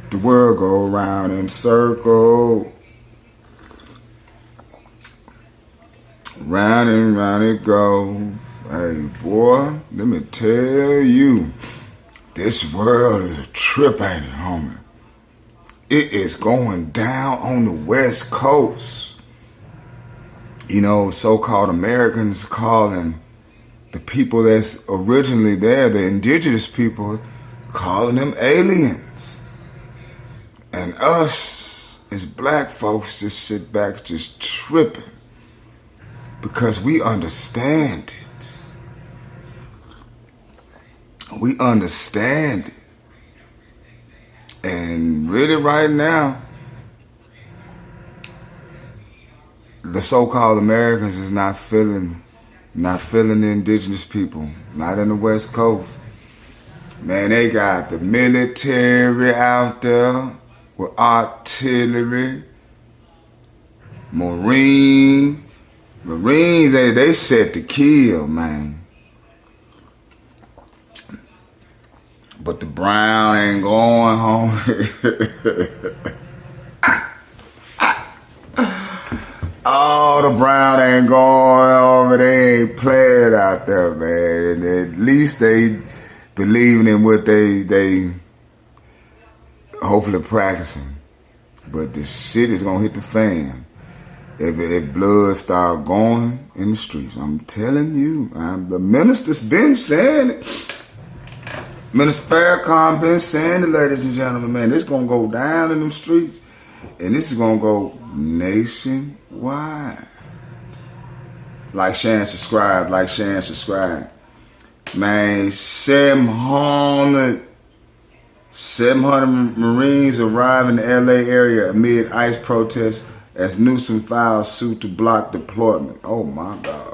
The world go round in circle. Round and round it goes. Hey, boy, let me tell you, this world is a trip, ain't it, homie? It is going down on the West Coast. You know, so-called Americans calling the people that's originally there, the indigenous people, calling them aliens. And us, as black folks, just sit back just tripping because we understand it. We understand it. And really right now, the so-called Americans is not feeling the indigenous people, not in the West Coast. Man, they got the military out there with artillery, Marines, they set to kill, man. But the Brown ain't going home. Oh, the Brown ain't going over. They ain't playing out there, man. And at least they believing in what they hopefully practicing. But the shit is gonna hit the fan if blood start going in the streets. I'm telling you, the minister's been saying it. Minister Farrakhan been saying it, ladies and gentlemen, man, this gonna go down in them streets, and this is gonna go nationwide. Like, share, and subscribe. Like, share, and subscribe. Man, 700 Marines arrive in the LA area amid ICE protests as Newsom files suit to block deployment. Oh my God.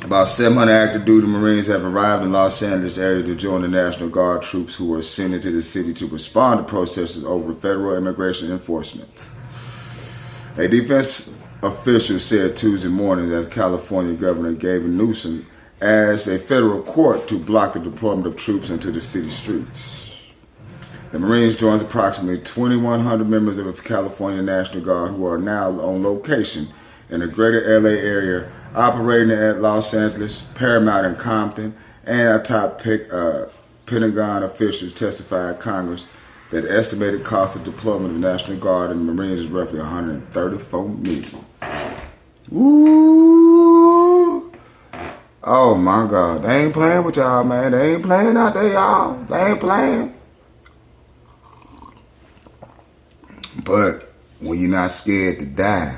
About 700 active duty Marines have arrived in Los Angeles area to join the National Guard troops who were sent into the city to respond to protesters over federal immigration enforcement. A defense official said Tuesday morning that California Governor Gavin Newsom asked a federal court to block the deployment of troops into the city streets. The Marines joins approximately 2,100 members of the California National Guard who are now on location in the greater LA area, operating at Los Angeles, Paramount, and Compton, and our top Pentagon officials testified in Congress that the estimated cost of deployment of the National Guard and the Marines is roughly $134 million. Ooh. Oh my God, they ain't playing with y'all, man. They ain't playing out there, y'all. They ain't playing. But when you're not scared to die,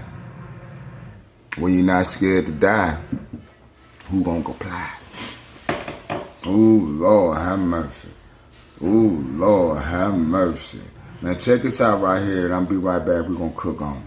who gonna comply? Ooh, Lord, have mercy. Ooh, Lord, have mercy. Man, check this out right here, and I'll be right back. We're gonna cook on.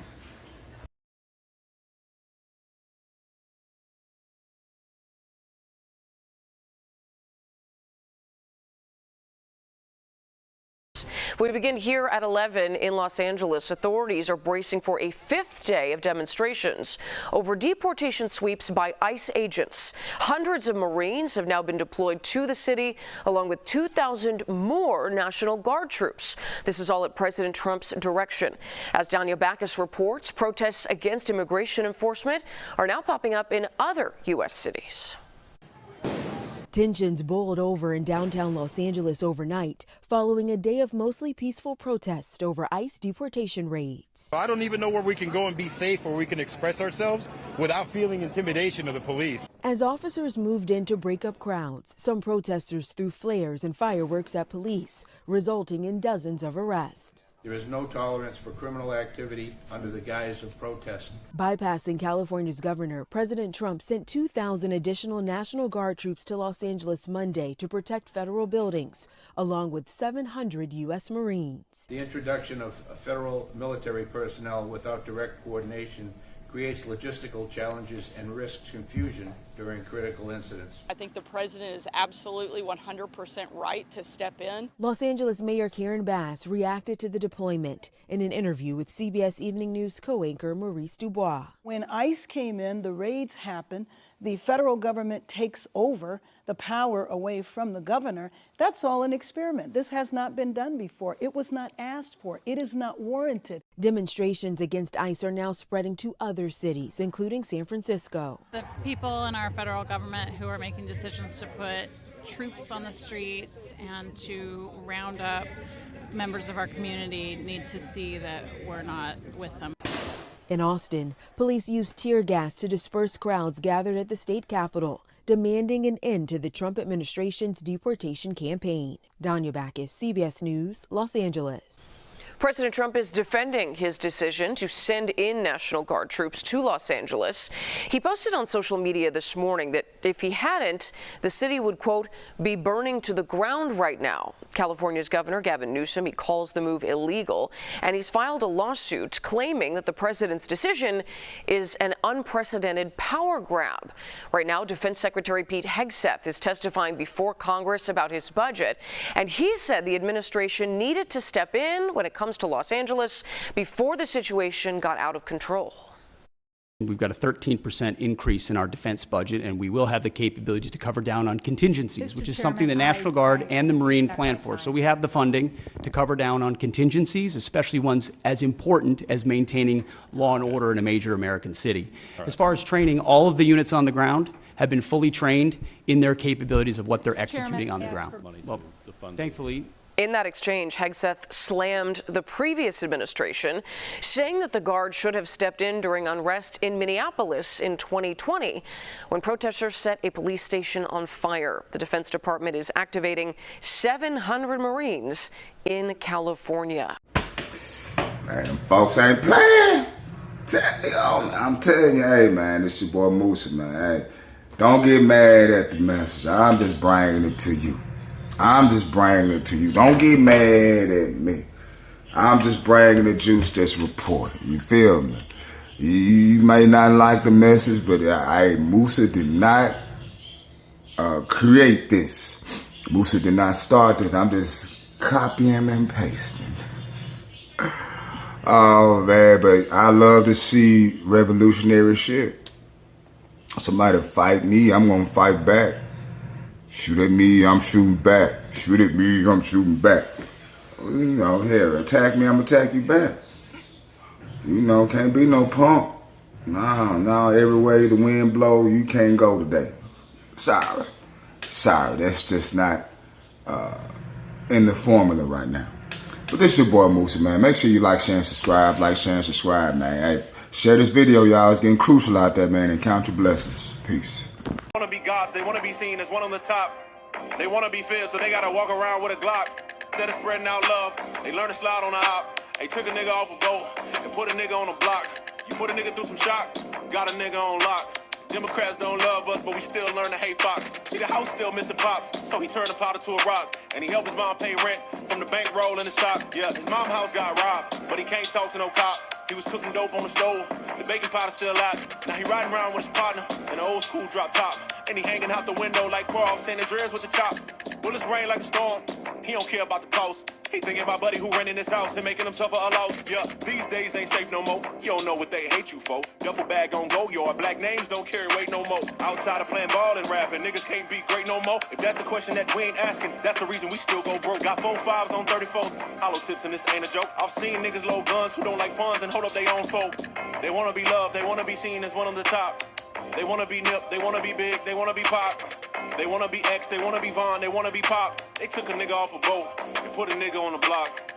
We begin here at 11 in Los Angeles. Authorities are bracing for a fifth day of demonstrations over deportation sweeps by ICE agents. Hundreds of Marines have now been deployed to the city, along with 2,000 more National Guard troops. This is all at President Trump's direction. As Danya Bacchus reports, protests against immigration enforcement are now popping up in other U.S. cities. Tensions boiled over in downtown Los Angeles overnight following a day of mostly peaceful protests over ICE deportation raids. I don't even know where we can go and be safe, where we can express ourselves without feeling intimidation of the police. As officers moved in to break up crowds, some protesters threw flares and fireworks at police, resulting in dozens of arrests. There is no tolerance for criminal activity under the guise of protest. Bypassing California's governor, President Trump sent 2,000 additional National Guard troops to Los Angeles Monday to protect federal buildings, along with 700 U.S. Marines. The introduction of federal military personnel without direct coordination creates logistical challenges and risks confusion during critical incidents. I think the president is absolutely 100% right to step in. Los Angeles Mayor Karen Bass reacted to the deployment in an interview with CBS Evening News co-anchor Maurice Dubois. When ICE came in, the raids happened, the federal government takes over the power away from the governor. That's all an experiment. This has not been done before. It was not asked for. It is not warranted. Demonstrations against ICE are now spreading to other cities, including San Francisco. The people in our federal government who are making decisions to put troops on the streets and to round up members of our community need to see that we're not with them. In Austin, police used tear gas to disperse crowds gathered at the state capitol, demanding an end to the Trump administration's deportation campaign. Danya Backus, CBS News, Los Angeles. President Trump is defending his decision to send in National Guard troops to Los Angeles. He posted on social media this morning that if he hadn't, the city would, quote, be burning to the ground right now. California's Governor Gavin Newsom, he calls the move illegal, and he's filed a lawsuit claiming that the president's decision is an unprecedented power grab. Right now, Defense Secretary Pete Hegseth is testifying before Congress about his budget, and he said the administration needed to step in when it comes to Los Angeles before the situation got out of control. We've got a 13% increase in our defense budget, and we will have the capability to cover down on contingencies, which is something the National Guard and the Marine plan for. So we have the funding to cover down on contingencies, especially ones as important as maintaining law and order in a major American city. As far as training, all of the units on the ground have been fully trained in their capabilities of what they're executing on the ground. Well, thankfully, in that exchange, Hegseth slammed the previous administration, saying that the Guard should have stepped in during unrest in Minneapolis in 2020 when protesters set a police station on fire. The Defense Department is activating 700 Marines in California. Man, them folks ain't playing. I'm telling you, hey, man, this your boy Musa, man. Hey, don't get mad at the message. I'm just bringing it to you. I'm just bringing it to you. Don't get mad at me. I'm just bringing the juice that's reported. You feel me? You may not like the message, but Musa did not create this. Musa did not start it. I'm just copying and pasting. Oh, man, but I love to see revolutionary shit. Somebody fight me, I'm going to fight back. Shoot at me, I'm shooting back. Shoot at me, I'm shooting back. You know, here, attack me, I'm attack you back. You know, can't be no punk. No, every way the wind blow, you can't go today. Sorry, that's just not in the formula right now. But this is your boy Musa, man. Make sure you like, share, and subscribe. Like, share, and subscribe, man. Hey, share this video, y'all. It's getting crucial out there, man. And count your blessings. Peace. They want to be gods. They want to be seen as one on the top. They want to be feared, so they got to walk around with a Glock. Instead of spreading out love, they learn to slide on the op. They took a nigga off a boat and put a nigga on a block. You put a nigga through some shock, got a nigga on lock. Democrats don't love us, but we still learn to hate Fox. See, the house still missing pops, so he turned the powder to a rock. And he helped his mom pay rent from the bankroll in the shop. Yeah, his mom's house got robbed, but he can't talk to no cop. He was cooking dope on the stove, the baking powder still out. Now he riding around with his partner in an old school drop top. And he hanging out the window like Carl, saying the dreads with the chop. Bullets rain like a storm, he don't care about the cost. He thinking about buddy who renting his house and making him suffer a loss. Yeah, these days ain't safe no more. You don't know what they hate you for. Duffel bag on go yard, black names don't carry weight no more. Outside of playing ball and rapping, niggas can't be great no more. If that's the question that we ain't asking, that's the reason we still go broke. Got 4 5s on 34s, hollow tips and this ain't a joke. I've seen niggas load guns who don't like funds and hold up their own folk. They wanna be loved, they wanna be seen as one on the top. They wanna be Nip, they wanna be big, they wanna be pop. They wanna be X, they wanna be Von, they wanna be pop. They took a nigga off a boat and put a nigga on the block.